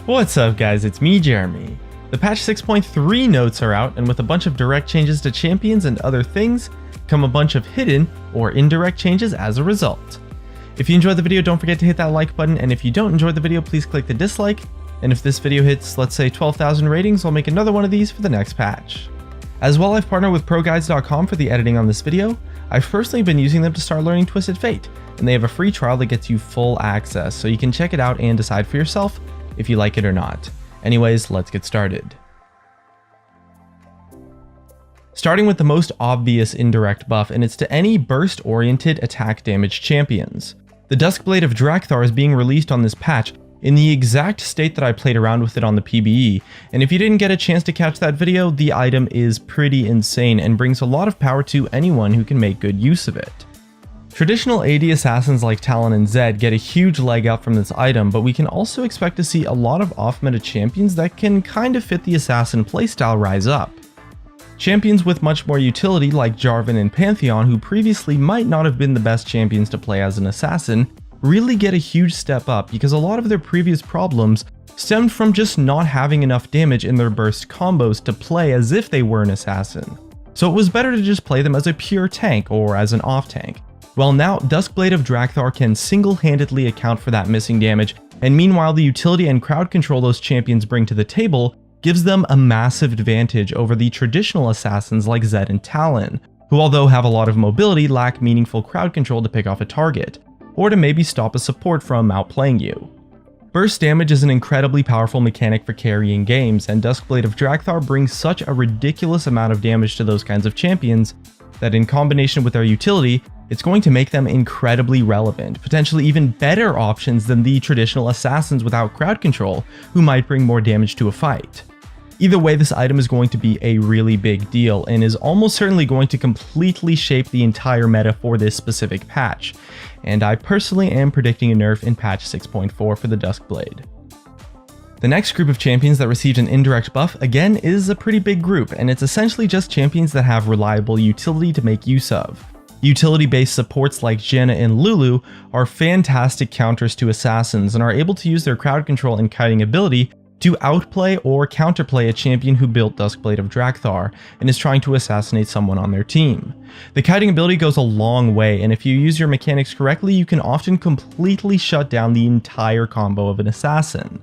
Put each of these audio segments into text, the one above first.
What's up guys, it's me Jeremy. The patch 6.3 notes are out, and with a bunch of direct changes to champions and other things, come a bunch of hidden or indirect changes as a result. If you enjoyed the video, don't forget to hit that like button, and if you don't enjoy the video, please click the dislike, and if this video hits, let's say 12,000 ratings, I'll make another one of these for the next patch. As well, I've partnered with ProGuides.com for the editing on this video. I've personally been using them to start learning Twisted Fate, and they have a free trial that gets you full access, so you can check it out and decide for yourself if you like it or not. Anyways, let's get started. Starting with the most obvious indirect buff, and it's to any burst-oriented attack damage champions. The Duskblade of Drakthar is being released on this patch in the exact state that I played around with it on the PBE, and if you didn't get a chance to catch that video, the item is pretty insane and brings a lot of power to anyone who can make good use of it. Traditional AD assassins like Talon and Zed get a huge leg up from this item, but we can also expect to see a lot of off-meta champions that can kind of fit the assassin playstyle rise up. Champions with much more utility like Jarvan and Pantheon, who previously might not have been the best champions to play as an assassin, really get a huge step up because a lot of their previous problems stemmed from just not having enough damage in their burst combos to play as if they were an assassin. So it was better to just play them as a pure tank or as an off tank. Well, now Duskblade of Drakthar can single-handedly account for that missing damage, and meanwhile the utility and crowd control those champions bring to the table gives them a massive advantage over the traditional assassins like Zed and Talon, who although have a lot of mobility, lack meaningful crowd control to pick off a target, or to maybe stop a support from outplaying you. Burst damage is an incredibly powerful mechanic for carrying games, and Duskblade of Drakthar brings such a ridiculous amount of damage to those kinds of champions that in combination with their utility, it's going to make them incredibly relevant, potentially even better options than the traditional assassins without crowd control, who might bring more damage to a fight. Either way, this item is going to be a really big deal, and is almost certainly going to completely shape the entire meta for this specific patch, and I personally am predicting a nerf in patch 6.4 for the Duskblade. The next group of champions that received an indirect buff, again, is a pretty big group, and it's essentially just champions that have reliable utility to make use of. Utility-based supports like Janna and Lulu are fantastic counters to assassins and are able to use their crowd control and kiting ability to outplay or counterplay a champion who built Duskblade of Drakthar and is trying to assassinate someone on their team. The kiting ability goes a long way, and if you use your mechanics correctly, you can often completely shut down the entire combo of an assassin.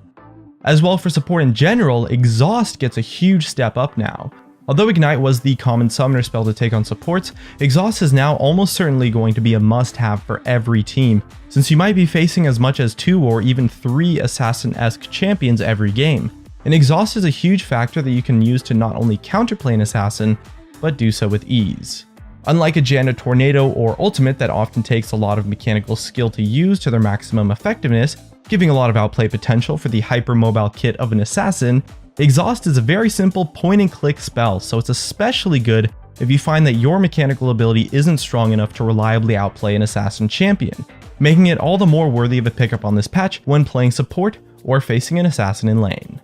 As well, for support in general, Exhaust gets a huge step up now. Although Ignite was the common summoner spell to take on supports, Exhaust is now almost certainly going to be a must-have for every team, since you might be facing as much as 2 or even 3 assassin-esque champions every game, and Exhaust is a huge factor that you can use to not only counterplay an assassin, but do so with ease. Unlike a Janna Tornado or Ultimate that often takes a lot of mechanical skill to use to their maximum effectiveness, giving a lot of outplay potential for the hyper-mobile kit of an assassin, Exhaust is a very simple point-and-click spell, so it's especially good if you find that your mechanical ability isn't strong enough to reliably outplay an assassin champion, making it all the more worthy of a pickup on this patch when playing support or facing an assassin in lane.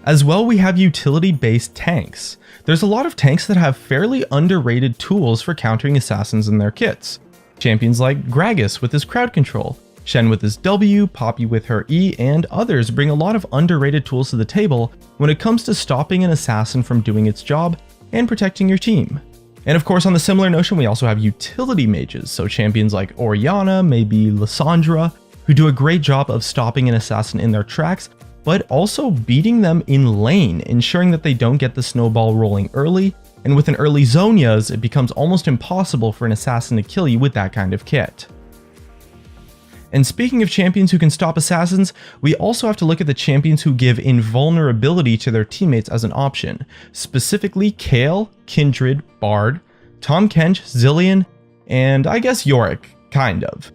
As well, we have utility-based tanks. There's a lot of tanks that have fairly underrated tools for countering assassins in their kits. Champions like Gragas with his crowd control, Shen with his W, Poppy with her E, and others bring a lot of underrated tools to the table when it comes to stopping an assassin from doing its job and protecting your team. And of course, on the similar notion, we also have utility mages, so champions like Orianna, maybe Lissandra, who do a great job of stopping an assassin in their tracks, but also beating them in lane, ensuring that they don't get the snowball rolling early, and with an early Zhonya's, it becomes almost impossible for an assassin to kill you with that kind of kit. And speaking of champions who can stop assassins, we also have to look at the champions who give invulnerability to their teammates as an option, specifically Kayle, Kindred, Bard, Tahm Kench, Zilean, and I guess Yorick, kind of.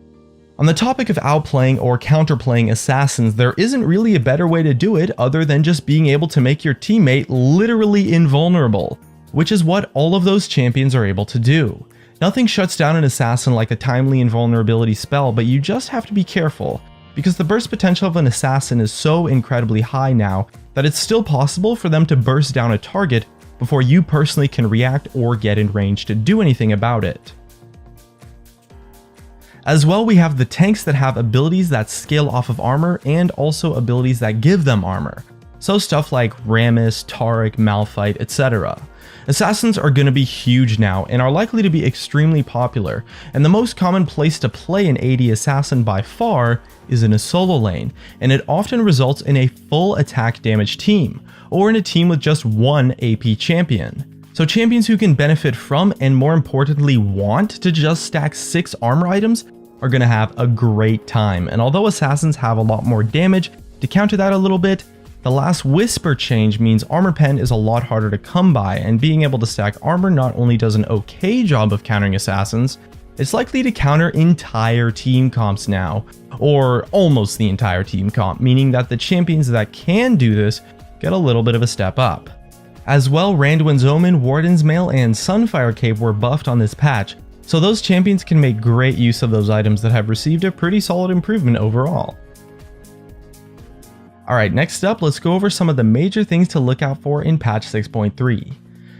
On the topic of outplaying or counterplaying assassins, there isn't really a better way to do it other than just being able to make your teammate literally invulnerable, which is what all of those champions are able to do. Nothing shuts down an assassin like the timely invulnerability spell, but you just have to be careful, because the burst potential of an assassin is so incredibly high now that it's still possible for them to burst down a target before you personally can react or get in range to do anything about it. As well, we have the tanks that have abilities that scale off of armor and also abilities that give them armor. So stuff like Rammus, Taric, Malphite, etc. Assassins are going to be huge now and are likely to be extremely popular, and the most common place to play an AD assassin by far is in a solo lane, and it often results in a full attack damage team, or in a team with just one AP champion. So champions who can benefit from and more importantly want to just stack 6 armor items are going to have a great time, and although assassins have a lot more damage, to counter that a little bit, the last Whisper change means armor pen is a lot harder to come by, and being able to stack armor not only does an okay job of countering assassins, it's likely to counter entire team comps now, or almost the entire team comp, meaning that the champions that can do this get a little bit of a step up. As well, Randuin's Omen, Warden's Mail, and Sunfire Cape were buffed on this patch, so those champions can make great use of those items that have received a pretty solid improvement overall. Alright, next up, let's go over some of the major things to look out for in patch 6.3.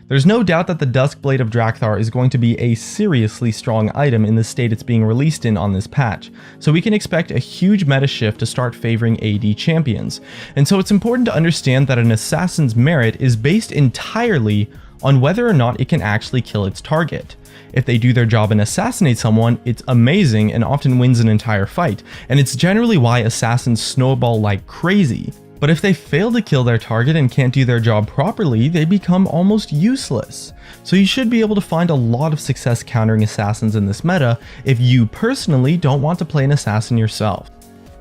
There's no doubt that the Duskblade of Drakthar is going to be a seriously strong item in the state it's being released in on this patch, so we can expect a huge meta shift to start favoring AD champions, and so it's important to understand that an assassin's merit is based entirely on whether or not it can actually kill its target. If they do their job and assassinate someone, it's amazing and often wins an entire fight, and it's generally why assassins snowball like crazy. But if they fail to kill their target and can't do their job properly, they become almost useless. So you should be able to find a lot of success countering assassins in this meta if you personally don't want to play an assassin yourself.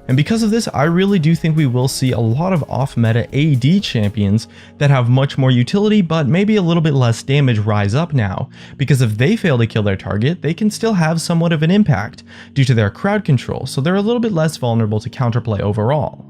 And because of this, I really do think we will see a lot of off-meta AD champions that have much more utility but maybe a little bit less damage rise up now, because if they fail to kill their target, they can still have somewhat of an impact due to their crowd control, so they're a little bit less vulnerable to counterplay overall.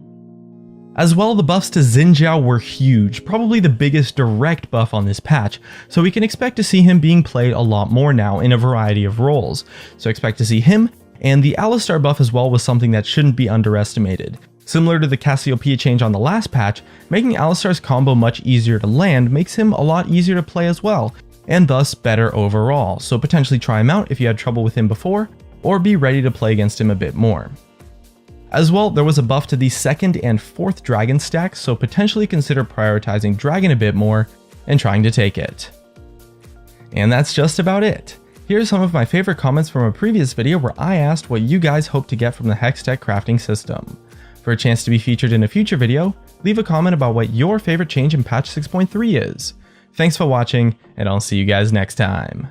As well, the buffs to Xin Zhao were huge, probably the biggest direct buff on this patch, so we can expect to see him being played a lot more now in a variety of roles. So expect to see him, and the Alistar buff as well was something that shouldn't be underestimated. Similar to the Cassiopeia change on the last patch, making Alistar's combo much easier to land makes him a lot easier to play as well, and thus better overall, so potentially try him out if you had trouble with him before, or be ready to play against him a bit more. As well, there was a buff to the 2nd and 4th dragon stacks, so potentially consider prioritizing dragon a bit more and trying to take it. And that's just about it. Here's some of my favorite comments from a previous video where I asked what you guys hope to get from the Hextech crafting system. For a chance to be featured in a future video, leave a comment about what your favorite change in patch 6.3 is. Thanks for watching, and I'll see you guys next time.